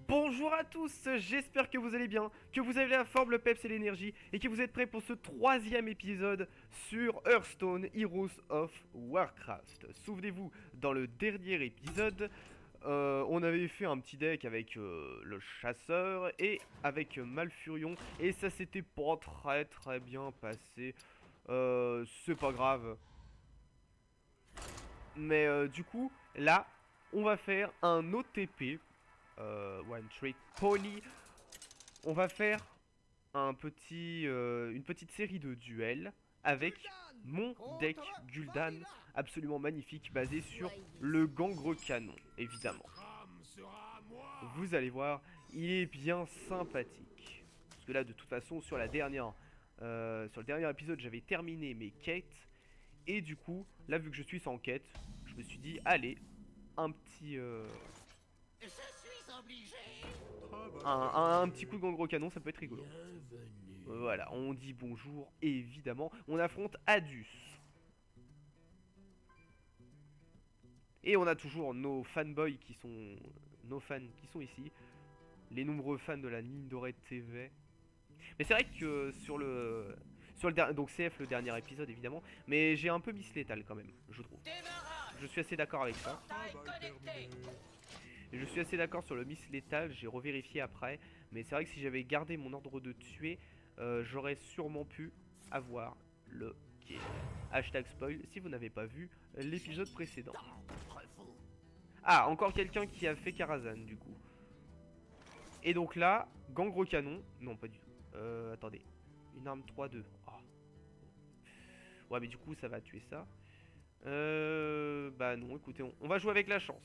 Bonjour à tous, j'espère que vous allez bien, que vous avez la forme, le peps et l'énergie, et que vous êtes prêts pour ce troisième épisode sur Hearthstone Heroes of Warcraft. Souvenez-vous, dans le dernier épisode, on avait fait un petit deck avec le chasseur et avec Malfurion, et ça s'était pas très bien passé. C'est pas grave. Mais du coup, là, on va faire un OTP, One Trick Pony. On va faire une petite série de duels avec mon deck Gul'dan, absolument magnifique, basé sur le gangre canon, évidemment. Vous allez voir, il est bien sympathique. Parce que là, de toute façon, sur le dernier épisode, j'avais terminé mes quêtes. Et du coup, là, vu que je suis sans quête, je me suis dit, allez, un petit, Je suis obligé. un petit coup de gangre canon, ça peut être rigolo. Bienvenue. Voilà, on dit bonjour, évidemment. On affronte Adus. Et on a toujours nos fanboys qui sont... Nos fans qui sont ici. Les nombreux fans de la ligne dorée de TV. Mais c'est vrai que sur le... Donc CF le dernier épisode évidemment. Mais j'ai un peu Miss Lethal quand même, je trouve. Démarrage. Je suis assez d'accord avec ça. Portail connecté. Je suis assez d'accord sur le Miss Lethal, j'ai revérifié après. Mais c'est vrai que si j'avais gardé mon ordre de tuer, j'aurais sûrement pu avoir le kill. Hashtag spoil si vous n'avez pas vu l'épisode précédent. D'entre vous. Ah, encore quelqu'un qui a fait Karazhan du coup. Et donc là, gangre canon. Non, pas du tout. Attendez. Une arme 3-2. Oh. Ouais, mais du coup, ça va tuer ça. Bah non, écoutez, on va jouer avec la chance.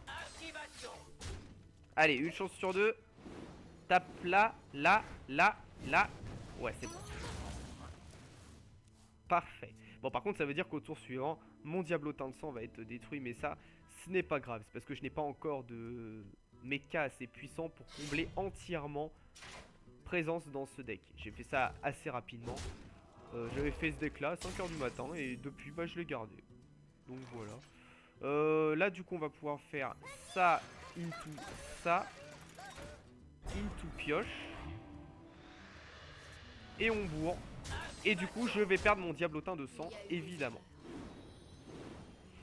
Activation. Allez, une chance sur deux. Tape là, là, là, là. Ouais, c'est bon. Parfait. Bon, par contre, ça veut dire qu'au tour suivant, mon diablotin de sang va être détruit. Mais ça, ce n'est pas grave. C'est parce que je n'ai pas encore de mecha assez puissant pour combler entièrement présence dans ce deck. J'ai fait ça assez rapidement. J'avais fait ce deck là à 5h du matin. Et depuis, bah, je l'ai gardé. Donc voilà. Là, du coup, on va pouvoir faire ça into ça. Into pioche. Et on bourre. Et du coup, je vais perdre mon diablotin de sang, évidemment.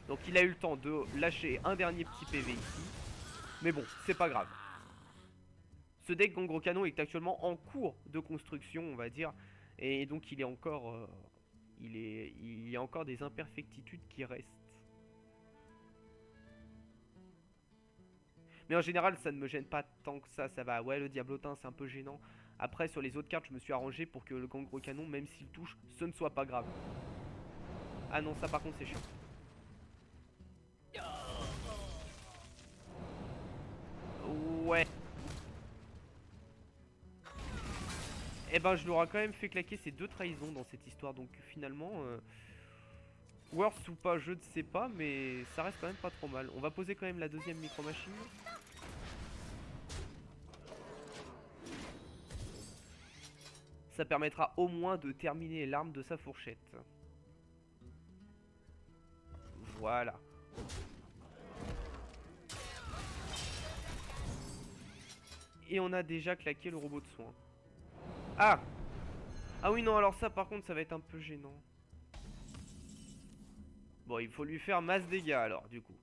Donc il a eu le temps de lâcher un dernier petit PV ici. Mais bon, c'est pas grave. Ce deck Gangro Canon est actuellement en cours de construction, on va dire. Et donc il est encore... il y a encore des imperfectitudes qui restent. Mais en général, ça ne me gêne pas tant que ça va. Ouais, le diablotin, c'est un peu gênant. Après, sur les autres cartes, je me suis arrangé pour que le Gangro Canon, même s'il touche, ce ne soit pas grave. Ah non, ça par contre, c'est chiant. Ouais. Eh ben, je l'aurais quand même fait claquer ces deux trahisons dans cette histoire. Donc finalement, worst ou pas, je ne sais pas, mais ça reste quand même pas trop mal. On va poser quand même la deuxième micro-machine. Ça permettra au moins de terminer l'arme de sa fourchette. Voilà. Et on a déjà claqué le robot de soin. Ah! Ah oui, non, alors ça, par contre, ça va être un peu gênant. Bon, il faut lui faire masse dégâts, alors, du coup.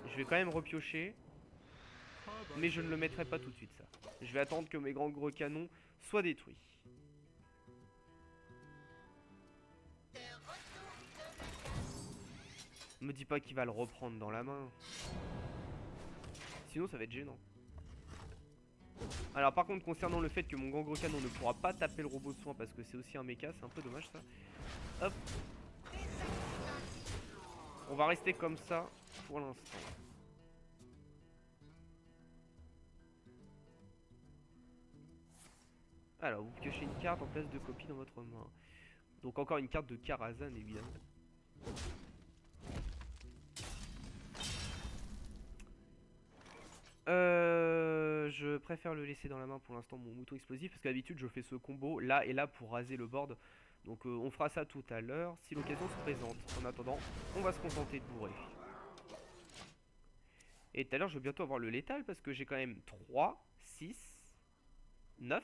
Je vais quand même repiocher. Mais je ne le mettrai pas tout de suite, ça. Je vais attendre que mes gros canons soient détruits. Me dis pas qu'il va le reprendre dans la main. Sinon, ça va être gênant. Alors par contre, concernant le fait que mon gangre canon ne pourra pas taper le robot de soin parce que c'est aussi un mecha, c'est un peu dommage ça. Hop. On va rester comme ça pour l'instant. Alors, vous piochez une carte en place de copie dans votre main. Donc encore une carte de Karazhan évidemment. Je préfère le laisser dans la main pour l'instant, mon mouton explosif, parce qu'à d'habitude je fais ce combo là et là pour raser le board. Donc on fera ça tout à l'heure, si l'occasion se présente. En attendant, on va se contenter de bourrer. Et tout à l'heure, je vais bientôt avoir le létal, parce que j'ai quand même 3, 6, 9.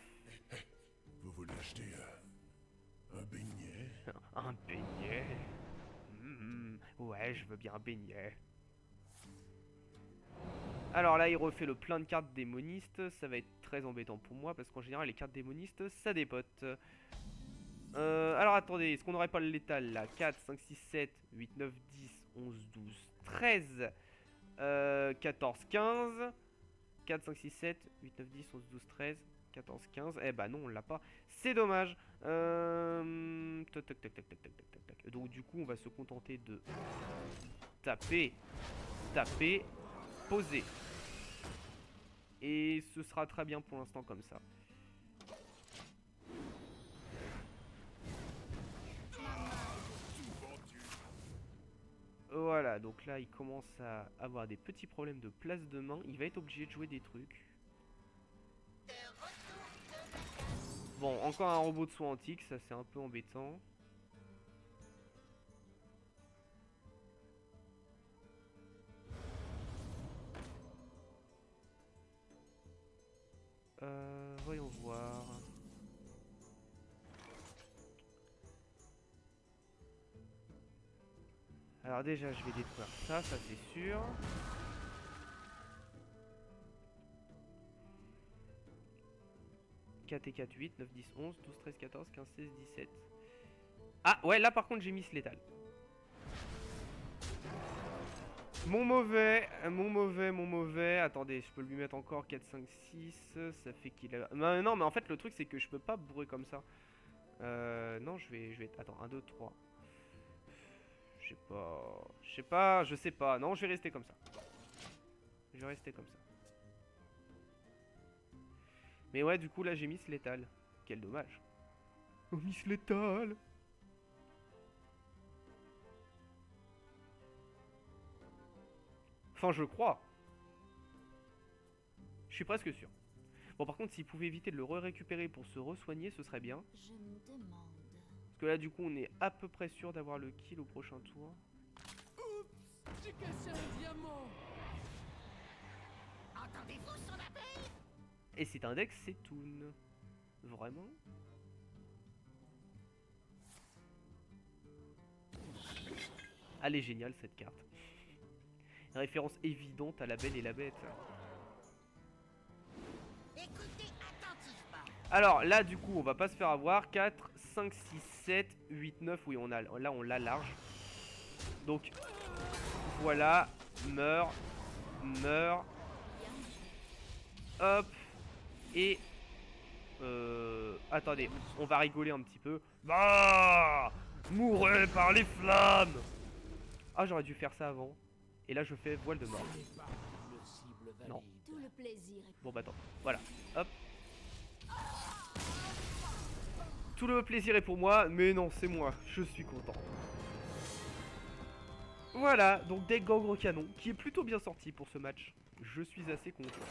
Vous voulez acheter un beignet? Un beignet. Ouais, je veux bien un beignet. Alors là, il refait le plein de cartes démonistes. Ça va être très embêtant pour moi parce qu'en général, les cartes démonistes, ça dépote. Alors attendez, est-ce qu'on n'aurait pas le létal là? 4, 5, 6, 7, 8, 9, 10, 11, 12, 13, 14, 15. 4, 5, 6, 7, 8, 9, 10, 11, 12, 13, 14, 15. Eh bah non, on l'a pas. C'est dommage. Tac, tac, tac, tac, tac, tac, tac, tac. Donc du coup, on va se contenter de taper, taper, poser. Et ce sera très bien pour l'instant comme ça. Voilà, donc là il commence à avoir des petits problèmes de place de main. Il va être obligé de jouer des trucs. Bon, encore un robot de soin antique, ça c'est un peu embêtant. Voyons voir. Alors déjà, je vais détruire ça, ça c'est sûr. Quatre et 4, 8, 9, 10, 11, 12, 13, 14, 15, 16, 17. Ah ouais, là par contre j'ai mis ce létal. Mon mauvais, mon mauvais, mon mauvais. Attendez, je peux lui mettre encore 4, 5, 6. Ça fait qu'il a... Non, mais en fait le truc c'est que je peux pas bourrer comme ça. Non, je vais... Attends, 1, 2, 3. Je sais pas. Non, je vais rester comme ça. Je vais rester comme ça. Mais ouais, du coup là j'ai mis ce létal. Quel dommage. Oh, Miss Létal. Enfin, je crois. Je suis presque sûr. Bon, par contre, s'il pouvait éviter de le récupérer pour se re-soigner, ce serait bien. Je me demande. Parce que là, du coup, on est à peu près sûr d'avoir le kill au prochain tour. Oups, j'ai cassé un diamant. Entendez-vous son appel? Et c'est un deck, c'est Toon. Vraiment? Elle est géniale cette carte. Une référence évidente à la Belle et la Bête. Écoutez attentivement. Alors là, du coup, on va pas se faire avoir. 4, 5, 6, 7, 8, 9. Oui, on a, là, on l'a large. Donc, voilà. Meurt. Meurt. Hop. Et... attendez, on va rigoler un petit peu. Bah, mourrez par les flammes. Ah, j'aurais dû faire ça avant. Et là, je fais voile de mort. Le cible valide. Non. Tout le plaisir est Bon, bah attends. Voilà. Hop. Tout le plaisir est pour moi, mais non, c'est moi. Je suis content. Voilà, donc deck Gangre Canon, qui est plutôt bien sorti pour ce match. Je suis assez content.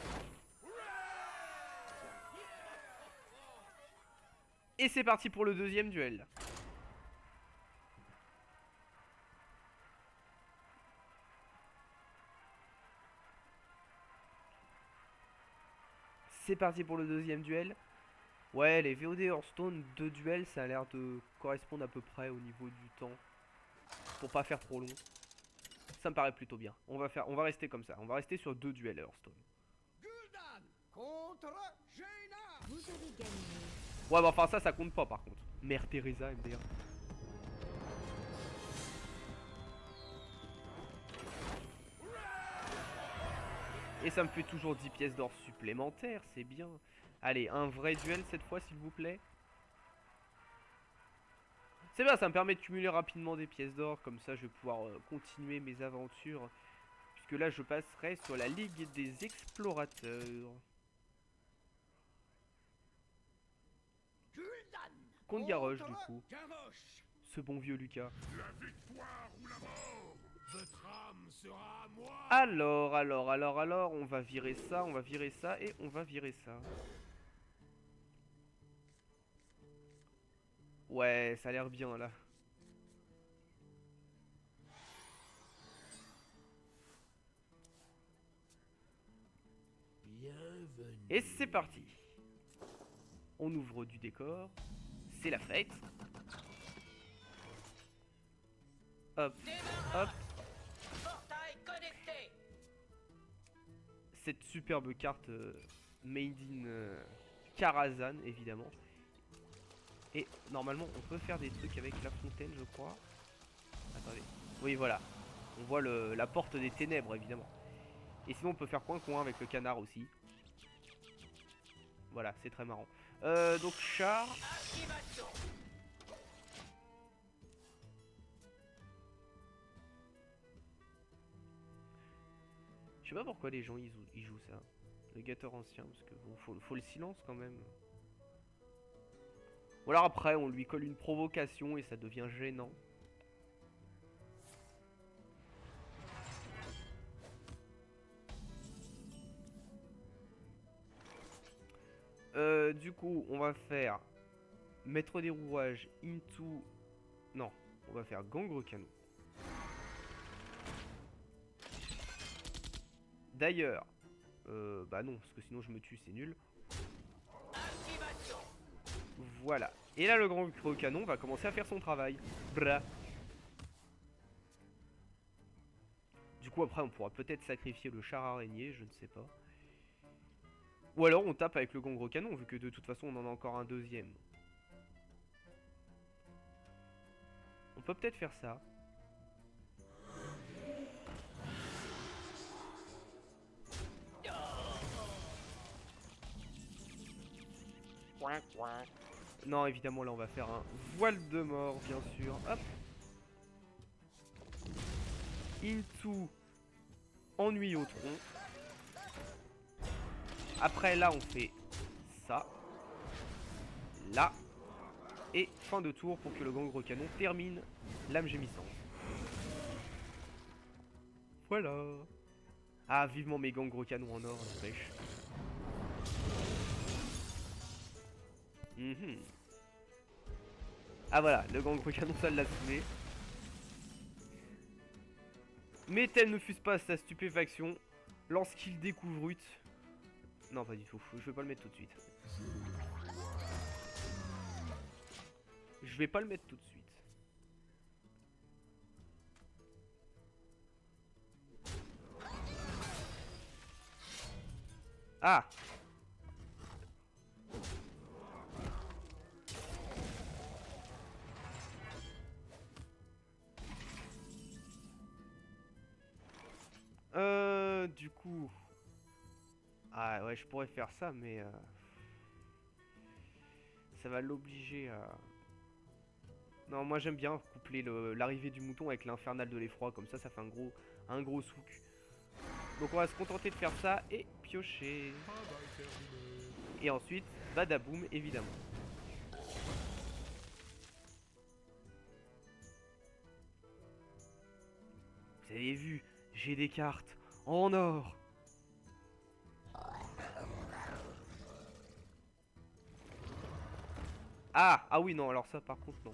Et c'est parti pour le deuxième duel. C'est parti pour le deuxième duel. Ouais, les VOD Hearthstone, 2 duels, ça a l'air de correspondre à peu près au niveau du temps. Pour pas faire trop long. Ça me paraît plutôt bien. On va rester comme ça. On va rester sur 2 duels Hearthstone. Gul'dan contre Jaina. vous avez gagné. Ouais, bah enfin ça compte pas par contre. Mère Teresa, MDR. Et ça me fait toujours 10 pièces d'or supplémentaires, c'est bien. Allez, un vrai duel cette fois s'il vous plaît. C'est bien, ça me permet de cumuler rapidement des pièces d'or. Comme ça je vais pouvoir continuer mes aventures. Puisque là je passerai sur la Ligue des Explorateurs. Gul'dan Contre Garrosh du coup. Garrosh. Ce bon vieux Lucas. La victoire ou la mort? Votre âme sera à moi. Alors, on va virer ça, on va virer ça et on va virer ça. Ouais, ça a l'air bien là. Bienvenue. Et c'est parti. On ouvre du décor. C'est la fête. Hop, hop. Portail connecté. Cette superbe carte made in Karazhan, évidemment. Et normalement, on peut faire des trucs avec la fontaine, je crois. Attendez. Oui, voilà. On voit la porte des ténèbres, évidemment. Et sinon, on peut faire coin-coin avec le canard aussi. Voilà, c'est très marrant. Donc, char. Activation. Je sais pas pourquoi les gens ils jouent ça. Le gâteur ancien, parce que bon, faut le silence quand même. Ou alors après, on lui colle une provocation et ça devient gênant. Du coup, on va faire maître des rouages into... Non, on va faire gangre canon. D'ailleurs, bah non, parce que sinon je me tue, c'est nul. Activation. Voilà. Et là, le grand canon va commencer à faire son travail. Bra. Du coup, après, on pourra peut-être sacrifier le char araignée, je ne sais pas. Ou alors, on tape avec le gros canon, vu que de toute façon, on en a encore un deuxième. On peut peut-être faire ça. Non, évidemment, là, on va faire un voile de mort, bien sûr. Hop. Into ennui au tronc. Après, là, on fait ça. Là. Et fin de tour pour que le gangre canon termine l'âme gémissante. Voilà. Ah, vivement mes gangres canons en or, n'empêche. Ah voilà, le gangre canon, ça l'a saoulé. Mais telle ne fût pas sa stupéfaction lorsqu'il découvrit... Non, pas du tout, je vais pas le mettre tout de suite. Je vais pas le mettre tout de suite. Ah! Du coup... Ah ouais, je pourrais faire ça, mais... ça va l'obliger à... Non, moi j'aime bien coupler l'arrivée du mouton avec l'infernal de l'effroi, comme ça fait un gros souk. Donc on va se contenter de faire ça et piocher. Et ensuite, badaboum, évidemment. Vous avez vu, j'ai des cartes en or. Ah oui, non, alors ça par contre, non.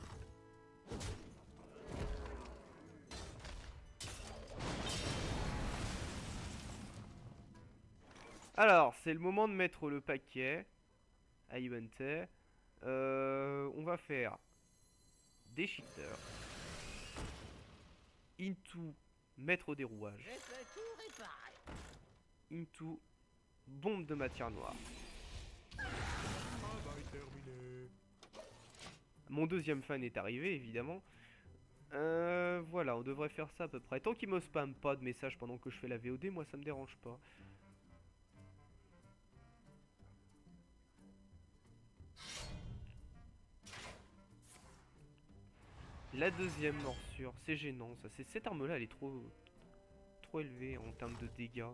Alors, c'est le moment de mettre le paquet à Eventer. On va faire des shifters. Into maître des rouages. J'ai fait tout réparer. Into bombe de matière noire. Mon deuxième fan est arrivé, évidemment. Voilà, on devrait faire ça à peu près. Tant qu'il me spamme pas de messages pendant que je fais la VOD, moi ça me dérange pas. La deuxième morsure, c'est gênant ça. Cette arme là, elle est trop élevée en termes de dégâts.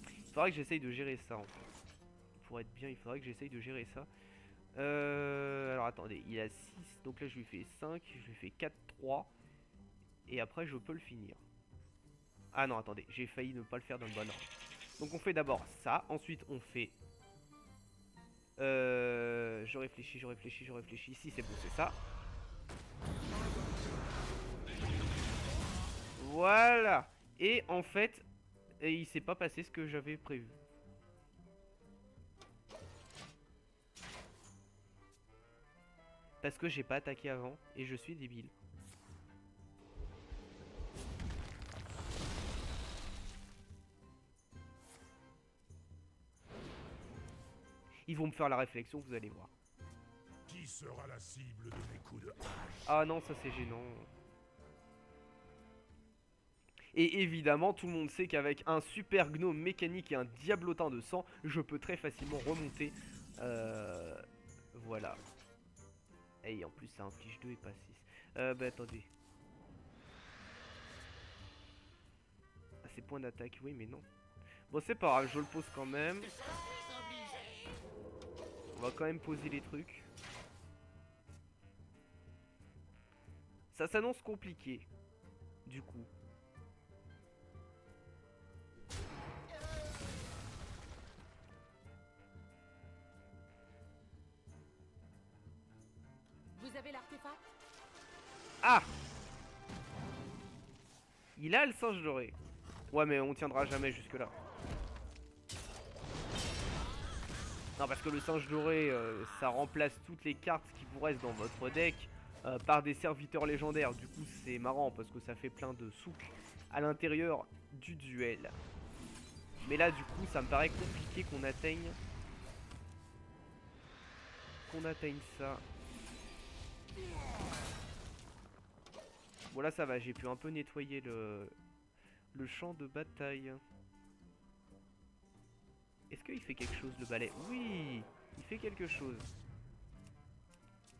Il faudrait que j'essaye de gérer ça en fait. Pour être bien, il faudrait que j'essaye de gérer ça. Alors attendez, il a 6, donc là je lui fais 5, je lui fais 4, 3. Et après je peux le finir. Ah non, attendez, j'ai failli ne pas le faire dans le bon ordre. Donc on fait d'abord ça, ensuite on fait... je réfléchis. Si c'est bon, c'est ça. Voilà. Et en fait, il s'est pas passé ce que j'avais prévu. Parce que j'ai pas attaqué avant et je suis débile. Ils vont me faire la réflexion, vous allez voir. Qui sera la cible de mes coups de hache? Ah non, ça c'est gênant. Et évidemment, tout le monde sait qu'avec un super gnome mécanique et un diablotin de sang, je peux très facilement remonter. Voilà. Et en plus, ça inflige 2 et pas 6. Bah attendez. Ah, c'est point d'attaque, oui, mais non. Bon, c'est pas grave, je le pose quand même. On va quand même poser les trucs. Ça s'annonce compliqué. Du coup. Vous avez l'artefact? Ah! Il a le singe doré. Ouais, mais on tiendra jamais jusque là. Non, parce que le singe doré, ça remplace toutes les cartes qui vous restent dans votre deck par des serviteurs légendaires. Du coup, c'est marrant parce que ça fait plein de souks à l'intérieur du duel. Mais là, du coup, ça me paraît compliqué qu'on atteigne... ça. Bon, là, ça va. J'ai pu un peu nettoyer le champ de bataille. Est-ce qu'il fait quelque chose, le balai? Oui, il fait quelque chose.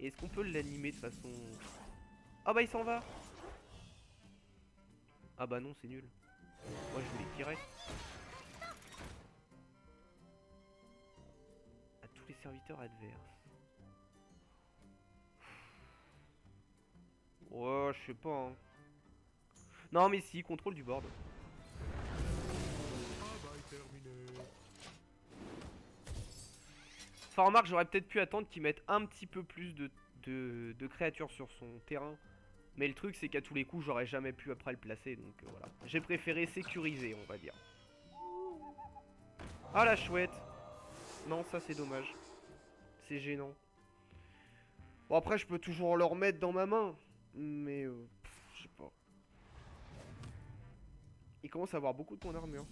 Et est-ce qu'on peut l'animer de façon... Ah bah il s'en va. Ah bah non, c'est nul. Moi je voulais qu'il reste. À tous les serviteurs adverses. Ouais, je sais pas. Hein. Non mais si, contrôle du board. Enfin, remarque, j'aurais peut-être pu attendre qu'il mette un petit peu plus de créatures sur son terrain. Mais le truc, c'est qu'à tous les coups, j'aurais jamais pu après le placer. Donc voilà. J'ai préféré sécuriser, on va dire. Ah la chouette. Non, ça c'est dommage. C'est gênant. Bon, après, je peux toujours le remettre dans ma main. Mais, je sais pas. Il commence à avoir beaucoup de points d'armure.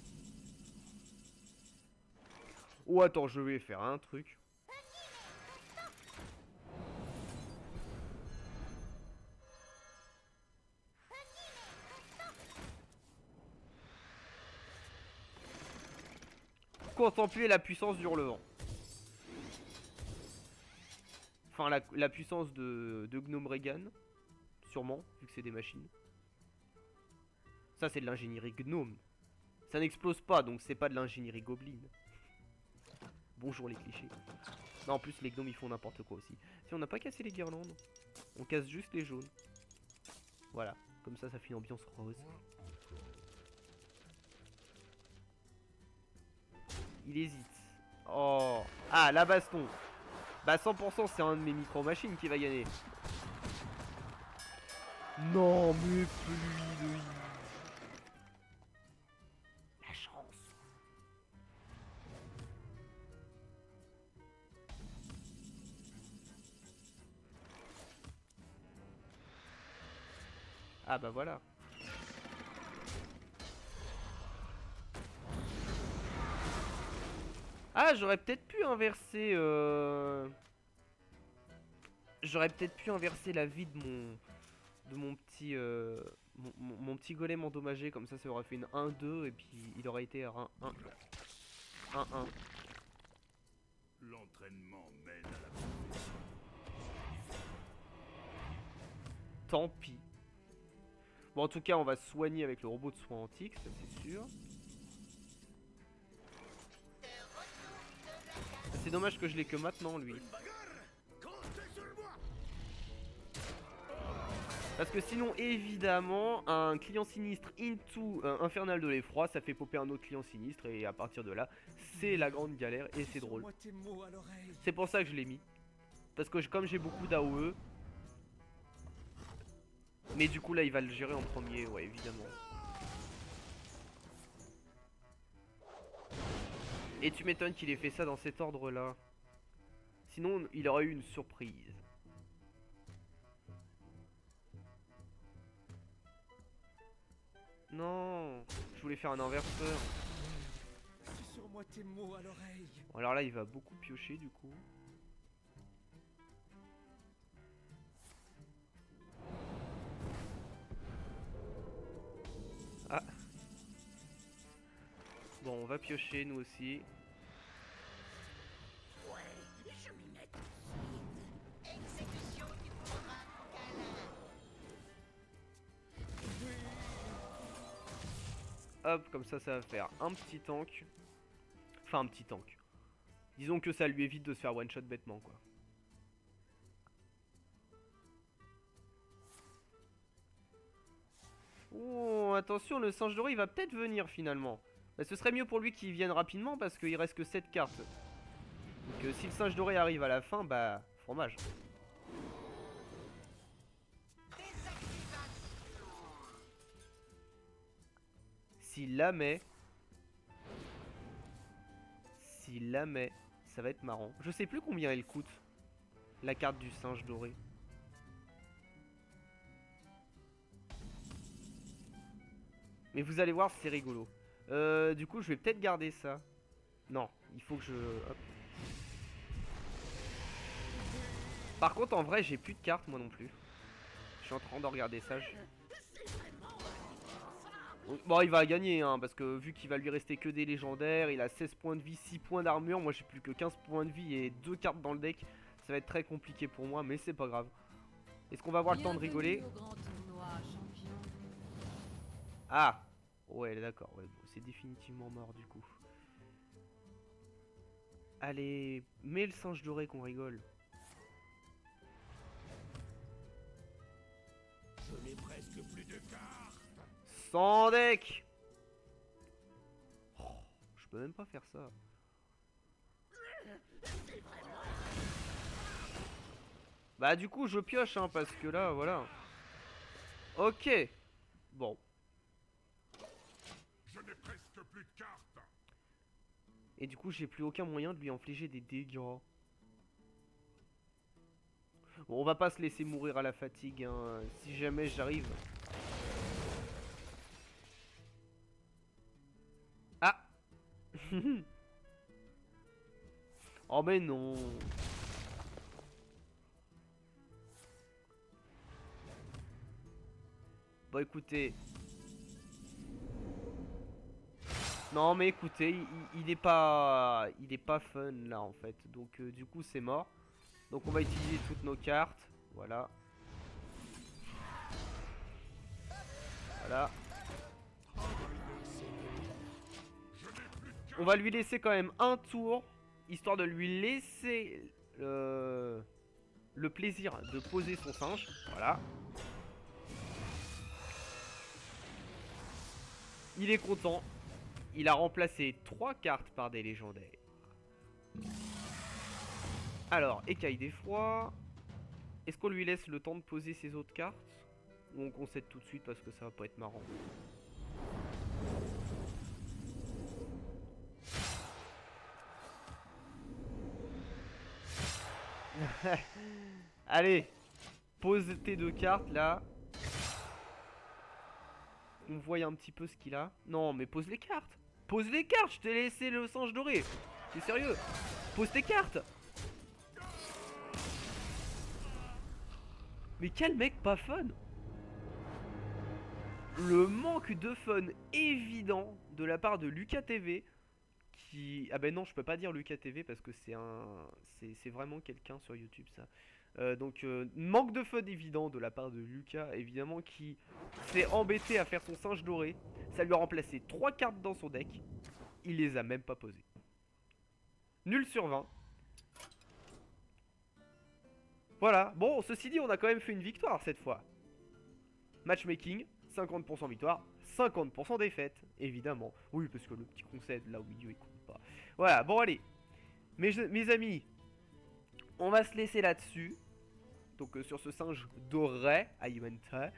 Oh, attends, je vais faire un truc. Contempler la puissance du hurlevent. Enfin, la puissance de Gnome Regan. Sûrement, vu que c'est des machines. Ça, c'est de l'ingénierie Gnome. Ça n'explose pas, donc c'est pas de l'ingénierie Goblin. Bonjour les clichés. Non, en plus, les gnomes, ils font n'importe quoi aussi. Si on n'a pas cassé les guirlandes, on casse juste les jaunes. Voilà, comme ça fait une ambiance rose. Il hésite. Oh. Ah, la baston. Bah 100% c'est un de mes micro-machines qui va gagner. Non, mais fluide. La chance. Ah bah voilà. Ah, j'aurais peut-être pu inverser... J'aurais peut-être pu inverser la vie de mon petit... mon petit golem endommagé. Comme ça aurait fait une 1-2 et puis il aurait été à 1-1. 1-1. L'entraînement mène à la... Tant pis. Bon, en tout cas, on va se soigner avec le robot de soins antiques, ça c'est sûr. C'est dommage que je l'ai que maintenant, lui. Parce que sinon, évidemment, un client sinistre into Infernal de l'effroi, ça fait popper un autre client sinistre. Et à partir de là, c'est la grande galère et c'est drôle. C'est pour ça que je l'ai mis. Parce que comme j'ai beaucoup d'AOE. Mais du coup là il va le gérer en premier, ouais évidemment. Et tu m'étonnes qu'il ait fait ça dans cet ordre là. Sinon il aurait eu une surprise. Non, je voulais faire un inverseur. Susurre-moi tes mots à l'oreille. Bon, alors là il va beaucoup piocher du coup. Ah. Bon, on va piocher nous aussi. Ouais, je m'y mets tout de suite. Exécution du programme câlin. Hop, comme ça va faire un petit tank. Enfin un petit tank. Disons que ça lui évite de se faire one shot bêtement quoi. Oh, attention, le singe doré il va peut-être venir finalement. Bah, ce serait mieux pour lui qu'il vienne rapidement parce qu'il reste que 7 cartes. Donc si le singe doré arrive à la fin, bah fromage. S'il la met, ça va être marrant. Je sais plus combien elle coûte, la carte du singe doré. Mais vous allez voir, c'est rigolo. Du coup, je vais peut-être garder ça. Non, il faut que je... Hop. Par contre, en vrai, j'ai plus de cartes, moi non plus. Je suis en train de regarder ça. Bon, il va gagner, hein, parce que vu qu'il va lui rester que des légendaires, il a 16 points de vie, 6 points d'armure. Moi, j'ai plus que 15 points de vie et 2 cartes dans le deck. Ça va être très compliqué pour moi, mais c'est pas grave. Est-ce qu'on va avoir le temps de rigoler? Ah! Ouais, d'accord, ouais, bon, c'est définitivement mort du coup. Allez, mets le singe doré qu'on rigole. Je n'ai presque plus de cartes. Sans deck! Oh, je peux même pas faire ça. Bah du coup je pioche hein, parce que là voilà. Ok. Bon. Je n'ai presque plus de cartes. Et du coup j'ai plus aucun moyen de lui infliger des dégâts. Bon, on va pas se laisser mourir à la fatigue hein, si jamais j'arrive. Ah. Oh mais non. Bon écoutez. Non mais écoutez, il est pas fun là en fait. Donc du coup c'est mort. Donc on va utiliser toutes nos cartes. Voilà. Voilà. On va lui laisser quand même un tour. Histoire de lui laisser le plaisir de poser son singe. Voilà. Il est content. Il a remplacé 3 cartes par des légendaires. Alors, écaille d'effroi. Est-ce qu'on lui laisse le temps de poser ses autres cartes? Ou on concède tout de suite parce que ça va pas être marrant? Allez, pose tes 2 cartes là. On voit un petit peu ce qu'il a. Non, mais pose les cartes. Pose les cartes, je t'ai laissé le singe doré. T'es sérieux? Pose tes cartes. Mais quel mec pas fun. Le manque de fun évident de la part de Lucas TV. Qui... Ah ben non, je peux pas dire Lucas TV parce que c'est un... C'est vraiment quelqu'un sur YouTube ça. Donc manque de fun évident de la part de Lucas, évidemment, qui s'est embêté à faire son singe doré. Ça lui a remplacé 3 cartes dans son deck. Il les a même pas posées. Nul sur 20. Voilà, bon, ceci dit, on a quand même fait une victoire cette fois. matchmaking, 50% victoire, 50% défaite, évidemment. Oui, parce que le petit concède là au milieu il compte pas. Voilà, bon allez. Mes amis, on va se laisser là-dessus. Donc sur ce singe doré, Ayumenta.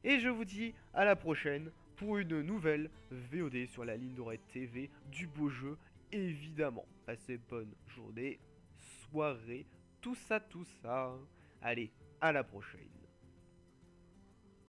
Et je vous dis à la prochaine pour une nouvelle VOD sur la ligne dorée TV, du beau jeu, évidemment. Passez bonne journée, soirée, tout ça. Allez, à la prochaine.